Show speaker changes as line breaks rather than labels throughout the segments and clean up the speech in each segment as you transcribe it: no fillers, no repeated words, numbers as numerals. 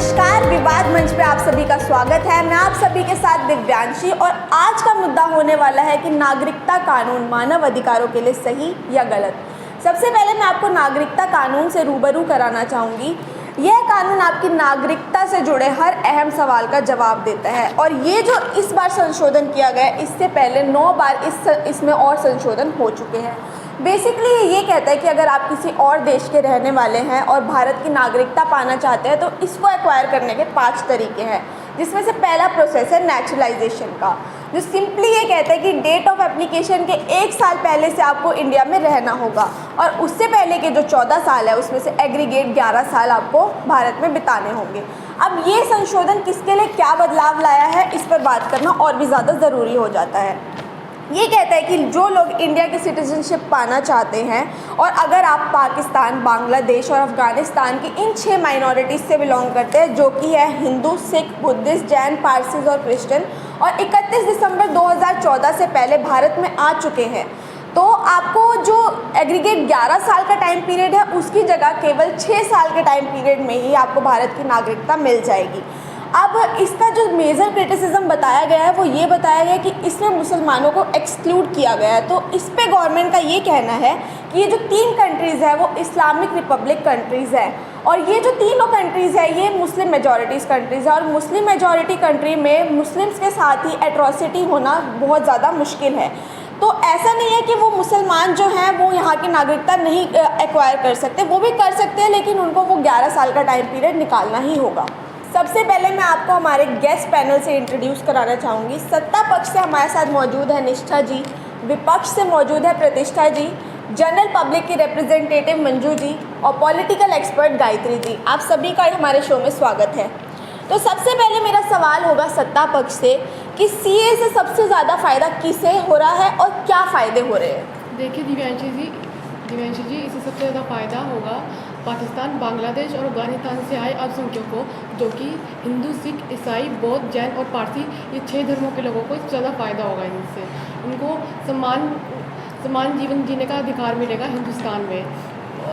नमस्कार, विवाद मंच पे आप सभी का स्वागत है। मैं आप सभी के साथ दिव्यांशी और आज का मुद्दा होने वाला है कि नागरिकता कानून मानव अधिकारों के लिए सही या गलत। सबसे पहले मैं आपको नागरिकता कानून से रूबरू कराना चाहूँगी। यह कानून आपकी नागरिकता से जुड़े हर अहम सवाल का जवाब देता है और ये जो इस बार संशोधन किया गया है, इससे पहले 9 बार इसमें और संशोधन हो चुके हैं। बेसिकली ये कहता है कि अगर आप किसी और देश के रहने वाले हैं और भारत की नागरिकता पाना चाहते हैं तो इसको एक्वायर करने के 5 तरीके हैं, जिसमें से पहला प्रोसेस है नेचुरलाइजेशन का, जो सिंपली ये कहता है कि डेट ऑफ एप्लीकेशन के 1 साल पहले से आपको इंडिया में रहना होगा और उससे पहले के जो 14 साल है उसमें से एग्रीगेट 11 साल आपको भारत में बिताने होंगे। अब ये संशोधन किसके लिए क्या बदलाव लाया है, इस पर बात करना और भी ज़्यादा ज़रूरी हो जाता है। ये कहता है कि जो लोग इंडिया की सिटीजनशिप पाना चाहते हैं और अगर आप पाकिस्तान, बांग्लादेश और अफ़गानिस्तान की इन 6 माइनॉरिटीज़ से बिलोंग करते हैं, जो कि है हिंदू, सिख, बुद्धिस्ट, जैन, पारसीज और क्रिश्चियन, और 31 दिसंबर 2014 से पहले भारत में आ चुके हैं, तो आपको जो एग्रीगेट 11 साल का टाइम पीरियड है उसकी जगह केवल 6 साल के टाइम पीरियड में ही आपको भारत की नागरिकता मिल जाएगी। अब इसका जो मेजर क्रिटिसिज्म बताया गया है वो ये बताया गया है कि इसमें मुसलमानों को एक्सक्लूड किया गया है। तो इस पे गवर्नमेंट का ये कहना है कि ये जो 3 कंट्रीज़ है वो इस्लामिक रिपब्लिक कंट्रीज़ है और ये जो तीनों कंट्रीज़ है ये मुस्लिम मेजॉरिटीज़ कंट्रीज़ है और मुस्लिम मेजॉरिटी कंट्री में मुस्लिम्स के साथ ही एट्रॉसिटी होना बहुत ज़्यादा मुश्किल है। तो ऐसा नहीं है कि वो मुसलमान जो हैं वो यहाँ की नागरिकता नहीं एक्वायर कर सकते, वो भी कर सकते हैं, लेकिन उनको वो 11 साल का टाइम पीरियड निकालना ही होगा। सबसे पहले मैं आपको हमारे गेस्ट पैनल से इंट्रोड्यूस कराना चाहूँगी। सत्ता पक्ष से हमारे साथ मौजूद है निष्ठा जी, विपक्ष से मौजूद है प्रतिष्ठा जी, जनरल पब्लिक की रिप्रेजेंटेटिव मंजू जी और पॉलिटिकल एक्सपर्ट गायत्री जी। आप सभी का हमारे शो में स्वागत है। तो सबसे पहले मेरा सवाल होगा सत्ता पक्ष से कि सीए से सबसे ज़्यादा फ़ायदा किसे हो रहा है और क्या फ़ायदे हो रहे हैं?
देखिए दिव्यांशी जी, इससे सबसे ज़्यादा फ़ायदा होगा पाकिस्तान, बांग्लादेश और अफगानिस्तान से आए अल्पसंख्यकों को, जो कि हिंदू, सिख, ईसाई, बौद्ध, जैन और पारसी, ये 6 धर्मों के लोगों को ज़्यादा फ़ायदा होगा। इनसे उनको समान जीवन जीने का अधिकार मिलेगा हिंदुस्तान में।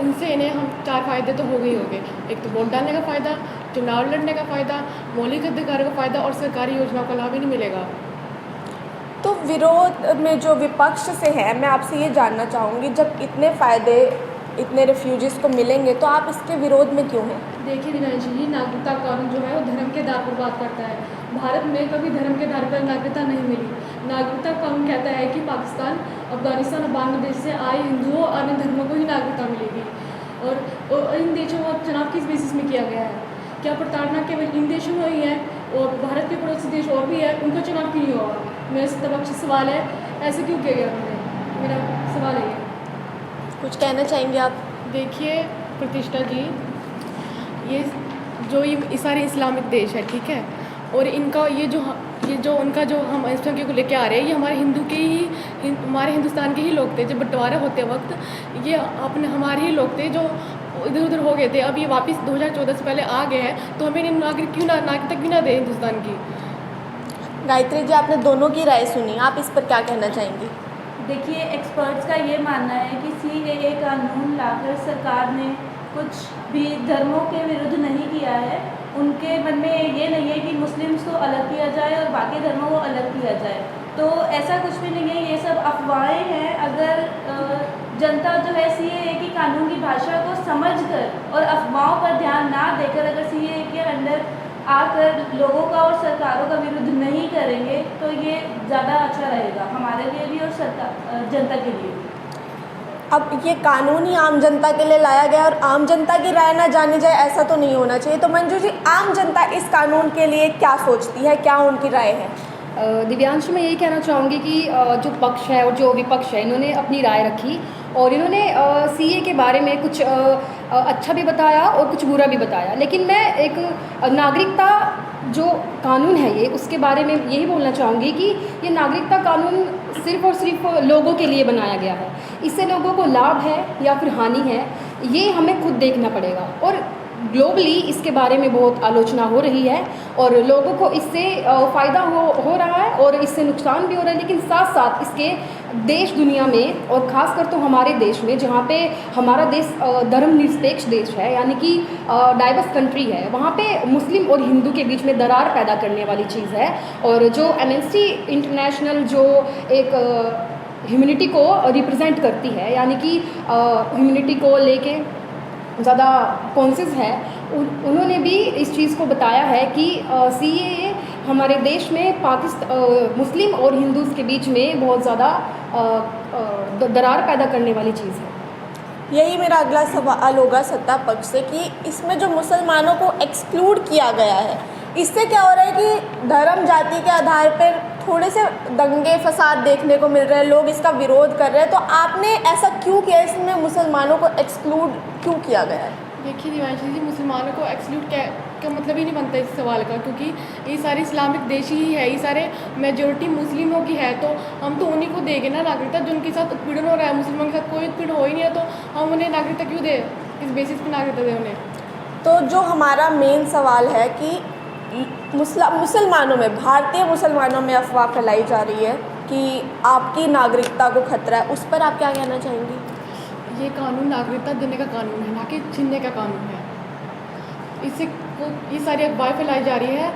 इनसे इन्हें हम 4 फ़ायदे तो हो गए होंगे। एक तो वोट डालने का फ़ायदा, चुनाव लड़ने का फ़ायदा, मौलिक अधिकारों का फ़ायदा और सरकारी योजनाओं का लाभ ही नहीं मिलेगा।
तो विरोध में जो विपक्ष से है, मैं आपसे ये जानना चाहूँगी, जब इतने फ़ायदे इतने रिफ्यूजीज़ को मिलेंगे तो आप इसके विरोध में क्यों हैं?
देखिए दिव्यांशी जी, नागरिकता कानून जो है वो धर्म के आधार पर बात करता है। भारत में कभी धर्म के आधार पर नागरिकता नहीं मिली। नागरिकता कानून कहता है कि पाकिस्तान, अफगानिस्तान और बांग्लादेश से आए हिंदुओं और अन्य धर्मों को ही नागरिकता मिलेगी। और इन देशों का चुनाव किस बेसिस में किया गया है? क्या प्रताड़ना केवल इन देशों में ही है और भारत के पड़ोसी देश और भी है, उनका चुनाव क्यों नहीं होगा? मेरा सवाल सवाल है, ऐसे क्यों किया गया उन्होंने? मेरा सवाल है।
कुछ कहना चाहेंगे आप?
देखिए प्रतिष्ठा जी, ये सारे इस्लामिक देश है, ठीक है, और इनका ये जो उनका जो हम अल्पसंख्यकों को लेके आ रहे हैं, ये हमारे हिंदुस्तान के ही लोग थे। जब बंटवारा होते वक्त ये हमारे ही लोग थे जो इधर उधर हो गए थे। अब ये वापस 2014 से पहले आ गए हैं, तो हमें नागरिकता क्यों ना दे हिंदुस्तान की?
गायत्री जी, आपने दोनों की राय सुनी, आप इस पर क्या कहना चाहेंगी?
देखिए, एक्सपर्ट्स का ये मानना है कि सीएए कानून लाकर सरकार ने कुछ भी धर्मों के विरुद्ध नहीं किया है। उनके मन में ये नहीं है कि मुस्लिम्स को अलग किया जाए और बाकी धर्मों को अलग किया जाए, तो ऐसा कुछ भी नहीं है। ये सब अफवाहें हैं। अगर जनता जो है सीएए की कानून की भाषा को समझकर और अफवाहों पर ध्यान ना देकर अगर सीएए के अंडर आकर लोगों का और सरकारों का विरुद्ध नहीं करेंगे तो ये ज़्यादा अच्छा रहेगा हमारे लिए भी और जनता के लिए।
अब ये कानून ही आम जनता के लिए लाया गया और आम जनता की राय ना जानी जाए, ऐसा तो नहीं होना चाहिए। तो मंजू जी, आम जनता इस कानून के लिए क्या सोचती है, क्या उनकी राय है?
दिव्यांश, मैं यही कहना चाहूँगी कि जो पक्ष है और जो विपक्ष है, इन्होंने अपनी राय रखी और इन्होंने सीए के बारे में कुछ अच्छा भी बताया और कुछ बुरा भी बताया। लेकिन मैं एक नागरिकता जो कानून है ये, उसके बारे में यही बोलना चाहूँगी कि ये नागरिकता कानून सिर्फ़ और सिर्फ लोगों के लिए बनाया गया है। इससे लोगों को लाभ है या फिर हानि है, ये हमें खुद देखना पड़ेगा। और ग्लोबली इसके बारे में बहुत आलोचना हो रही है और लोगों को इससे फ़ायदा हो रहा है और इससे नुकसान भी हो रहा है, लेकिन साथ साथ इसके देश दुनिया में और ख़ासकर तो हमारे देश में, जहाँ पे हमारा देश धर्मनिरपेक्ष देश है, यानी कि डाइवर्स कंट्री है, वहाँ पे मुस्लिम और हिंदू के बीच में दरार पैदा करने वाली चीज़ है। और जो एमनेस्टी इंटरनेशनल जो एक ह्यूमैनिटी को रिप्रेजेंट करती है, यानी कि ह्यूमैनिटी को लेके ज़्यादा कॉन्शियस है, उन्होंने भी इस चीज़ को बताया है कि CAA हमारे देश में मुस्लिम और हिंदूज़ के बीच में बहुत ज़्यादा दरार पैदा करने वाली चीज़ है।
यही मेरा अगला सवाल होगा सत्ता पक्ष से कि इसमें जो मुसलमानों को एक्सक्लूड किया गया है, इससे क्या हो रहा है कि धर्म जाति के आधार पर थोड़े से दंगे फसाद देखने को मिल रहे हैं, लोग इसका विरोध कर रहे हैं, तो आपने ऐसा क्यों किया, इसमें मुसलमानों को एक्सक्लूड क्यों किया गया है?
देखिए दिवांशी जी, मुसलमानों को एक्सक्लूड का मतलब ही नहीं बनता इस सवाल का, क्योंकि ये सारे इस्लामिक देश ही है, ये सारे मेजोरिटी मुस्लिमों की है, तो हम तो उन्हीं को देंगे ना नागरिकता जो उनके साथ उत्पीड़न हो रहा है। मुसलमानों के साथ कोई उत्पीड़न हो ही नहीं है, तो हम उन्हें नागरिकता क्यों दें, किस बेसिस पर नागरिकता दें उन्हें?
तो जो हमारा मेन सवाल है कि मुसलमानों में, भारतीय मुसलमानों में अफवाह फैलाई जा रही है कि आपकी नागरिकता को खतरा है, उस पर आप क्या कहना चाहेंगी?
ये कानून नागरिकता देने का कानून है, ना कि छीनने का कानून है। इससे ये सारी अफवाहें फैलाई जा रही है,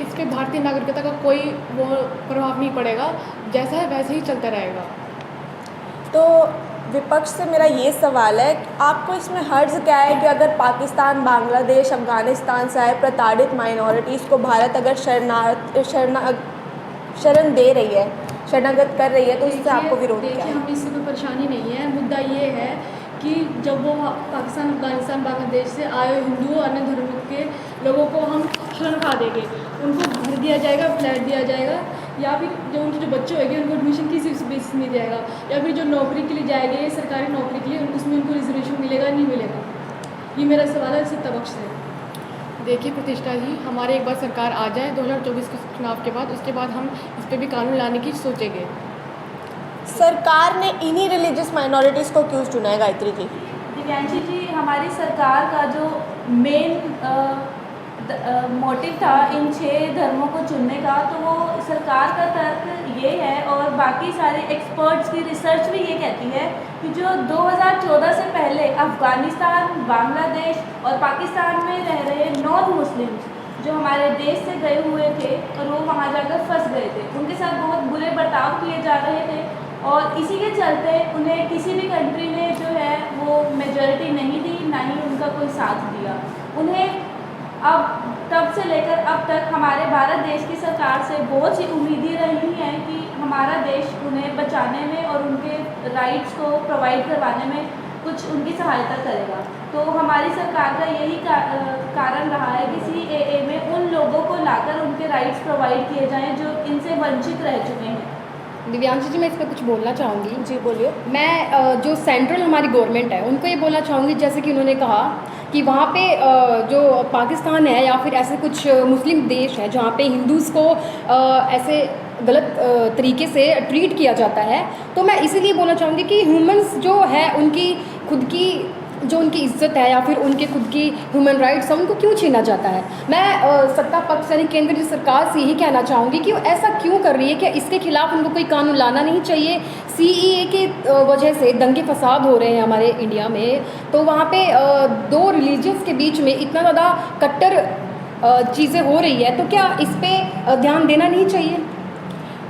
इस पे भारतीय नागरिकता का कोई वो प्रभाव नहीं पड़ेगा, जैसा है वैसे ही चलता रहेगा।
तो विपक्ष से मेरा ये सवाल है कि आपको इसमें हर्ज क्या है कि अगर पाकिस्तान, बांग्लादेश, अफ़गानिस्तान से आए प्रताड़ित माइनॉरिटीज़ को भारत अगर शरण दे रही है, शरणागत कर रही है, तो इससे आपको विरोध क्या है?
हमें इससे कोई परेशानी नहीं है। मुद्दा ये है कि जब वो पाकिस्तान, अफगानिस्तान, बांग्लादेश से आए हिंदू अन्य धर्मों के लोगों को हम शरण खा देंगे, उनको घर दिया जाएगा, फ्लैट दिया जाएगा, या फिर जो उनके जो बच्चे होंगे उनको एडमिशन किसी बेसिस नहीं जाएगा, या फिर जो नौकरी के लिए जाएंगे सरकारी नौकरी के लिए उसमें उनको रिजर्वेशन मिलेगा नहीं मिलेगा। ये मेरा सवाल है सत्ता पक्ष से।
देखिए प्रतिष्ठा जी, हमारी एक बार सरकार आ जाए 2024 के चुनाव के बाद, उसके बाद हम इस पर भी कानून लाने की सोचेंगे।
सरकार ने इन्हीं रिलीजियस माइनॉरिटीज़ को क्यों चुना है गायत्री जी?
दिव्यांशी जी, हमारी सरकार का जो मेन मोटिव था इन 6 धर्मों को चुनने का, तो वो सरकार का तर्क ये है और बाकी सारे एक्सपर्ट्स की रिसर्च भी ये कहती है कि जो 2014 से पहले अफ़गानिस्तान, बांग्लादेश और पाकिस्तान में रह रहे नॉन मुस्लिम्स जो हमारे देश से गए हुए थे और वो वहाँ जाकर फंस गए थे, उनके साथ बहुत बुरे बर्ताव किए जा रहे थे, और इसी के चलते उन्हें किसी भी कंट्री ने जो है वो मेजॉरिटी नहीं दी, ना ही उनका कोई साथ दिया। उन्हें अब तब से लेकर अब तक हमारे भारत देश की सरकार से बहुत सी उम्मीदें रही हैं कि हमारा देश उन्हें बचाने में और उनके राइट्स को प्रोवाइड करवाने में कुछ उनकी सहायता करेगा। तो हमारी सरकार का यही कारण रहा है कि CAA में उन लोगों को लाकर उनके राइट्स प्रोवाइड किए जाएं जो इनसे वंचित रह चुके हैं।
दिव्यांशी जी, मैं इस पर कुछ बोलना चाहूँगी।
जी बोलिए।
मैं जो सेंट्रल हमारी गवर्नमेंट है उनको ये बोलना चाहूँगी, जैसे कि उन्होंने कहा कि वहाँ पे जो पाकिस्तान है या फिर ऐसे कुछ मुस्लिम देश हैं जहाँ पे हिंदूज़ को ऐसे गलत तरीके से ट्रीट किया जाता है, तो मैं इसीलिए बोलना चाहूँगी कि ह्यूमंस जो है उनकी खुद की जो उनकी इज्जत है या फिर उनके खुद की ह्यूमन राइट्स हैं उनको क्यों छीना जाता है। मैं सत्ता पक्ष यानी केंद्र की सरकार से यही कहना चाहूँगी कि वो ऐसा क्यों कर रही है, कि इसके खिलाफ उनको कोई कानून लाना नहीं चाहिए। CAA के वजह से दंगे फसाद हो रहे हैं हमारे इंडिया में, तो वहाँ पे 2 रिलीजन्स के बीच में इतना ज़्यादा कट्टर चीज़ें हो रही है, तो क्या इस पर ध्यान देना नहीं चाहिए?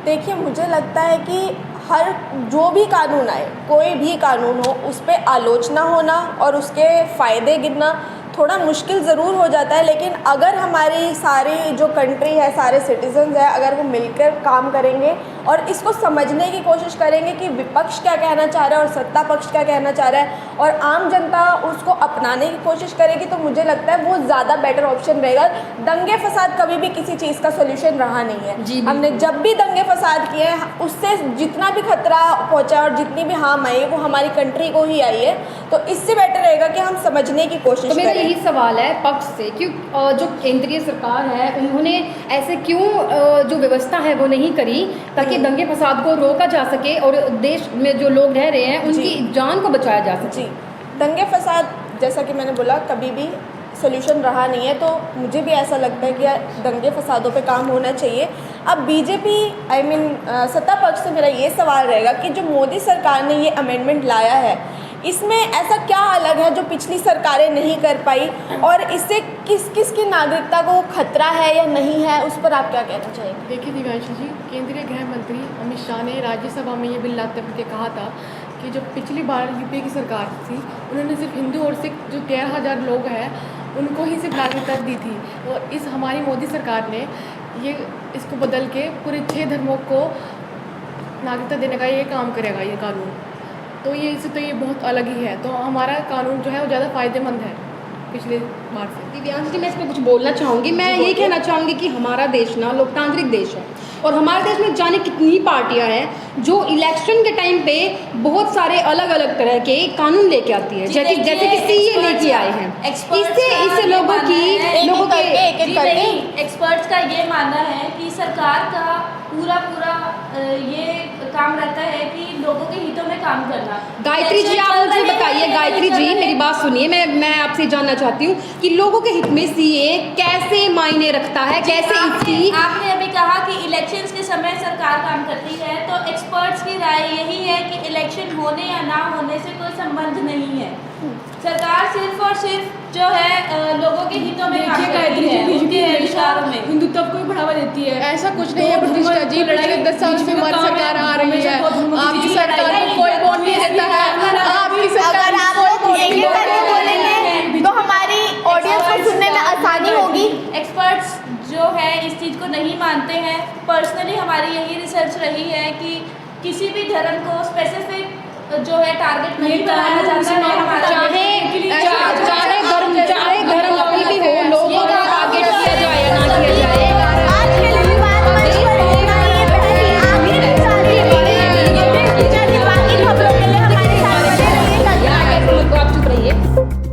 देखिए, मुझे लगता है कि हर जो भी कानून आए, कोई भी कानून हो, उस पर आलोचना होना और उसके फ़ायदे गिनना थोड़ा मुश्किल ज़रूर हो जाता है, लेकिन अगर हमारी सारी जो कंट्री है, सारे सिटीजन्स हैं, अगर वो मिलकर काम करेंगे और इसको समझने की कोशिश करेंगे कि विपक्ष क्या कहना चाह रहा है और सत्ता पक्ष क्या कहना चाह रहा है, और आम जनता उसको अपनाने की कोशिश करेगी, तो मुझे लगता है वो ज़्यादा बेटर ऑप्शन रहेगा। दंगे फसाद कभी भी किसी चीज़ का सोल्यूशन रहा नहीं है।
जी,
हमने जब भी दंगे फसाद किए हैं, उससे जितना भी खतरा पहुँचा और जितनी भी हार्म आई, वो हमारी कंट्री को ही आई है। तो इससे बेटर रहेगा कि हम समझने की कोशिश करें।
यही सवाल है पक्ष से, क्यों जो केंद्रीय सरकार है उन्होंने ऐसे क्यों जो व्यवस्था है वो नहीं करी ताकि दंगे फसाद को रोका जा सके और देश में जो लोग रह रहे हैं उनकी जान को बचाया जा सके।
जी, दंगे फसाद जैसा कि मैंने बोला कभी भी सोल्यूशन रहा नहीं है, तो मुझे भी ऐसा लगता है कि यार दंगे फसादों पे काम होना चाहिए। अब बीजेपी सत्ता पक्ष से मेरा ये सवाल रहेगा कि जो मोदी सरकार ने ये अमेंडमेंट लाया है, इसमें ऐसा क्या अलग है जो पिछली सरकारें नहीं कर पाई, और इससे किस किस की नागरिकता को खतरा है या नहीं है, उस पर आप क्या कहना चाहेंगे?
देखिए दिव्यांशु जी, केंद्रीय गृह मंत्री अमित शाह ने राज्यसभा में ये बिल लाते हुए कहा था कि जो पिछली बार यूपीए की सरकार थी, उन्होंने सिर्फ हिंदू और सिख जो 13,000 लोग हैं उनको ही सिर्फ नागरिकता दी थी, और इस हमारी मोदी सरकार ने ये इसको बदल के पूरे 6 धर्मों को नागरिकता देने का ये काम करेगा ये कानून। तो ये इससे तो ये बहुत अलग ही है, तो हमारा कानून जो है वो ज़्यादा फ़ायदेमंद है पिछले बार से।
दिव्यांश जी, मैं इसमें कुछ बोलना चाहूँगी। मैं ये कहना चाहूँगी कि हमारा देश ना लोकतांत्रिक देश है, और हमारे देश में जाने कितनी पार्टियां हैं जो इलेक्शन के टाइम पे बहुत सारे अलग अलग तरह के कानून लेके आती है, जैसे कि सीए लेके आए हैं। इससे लोगों के
एक्सपर्ट्स का ये मानना है कि सरकार का पूरा ये काम रहता है कि लोगों के हितों में काम करना।
गायत्री जी, आप मुझे बताइए, गायत्री जी मेरी बात सुनिए, मैं आपसे जानना चाहती हूँ कि लोगों के हित में सीए कैसे मायने रखता है, कैसे इसकी।
आपने अभी कहा कि इलेक्शंस के समय सरकार काम करती है, तो एक्सपर्ट्स की राय यही है कि इलेक्शन होने या ना होने से कोई संबंध नहीं है। सरकार सिर्फ और सिर्फ जो है लोगों के हितों में काम करती है, उनके अधिकारों में।
हिंदुत्व को भी बढ़ावा देती है।
ऐसा कुछ नहीं है प्रतिष्ठा जी, पिछले 10 साल से हमारी सरकार आ रही है, आपकी सरकार को कोई वोट नहीं देता है, आपकी सरकार
अगर आप लोग यही करके बोलेंगे तो हमारी ऑडियंस को सुनने में आसानी होगी।
एक्सपर्ट्स जो है इस चीज़ को नहीं मानते हैं। पर्सनली हमारी यही रिसर्च रही है कि किसी भी धर्म को स्पेसिफिक जो है टारगेट नहीं बनाया जाता है। हमारा
चाहे धर्म कोई भी हो, लोगों को टारगेट किया जाए या ना किया जाए।
आज के लिए बात मंच पर होना ये पहली आखिरी विचार है। बाकी खबरों के लिए हमारे साथ बने रहिए।
आप चुप रहिए।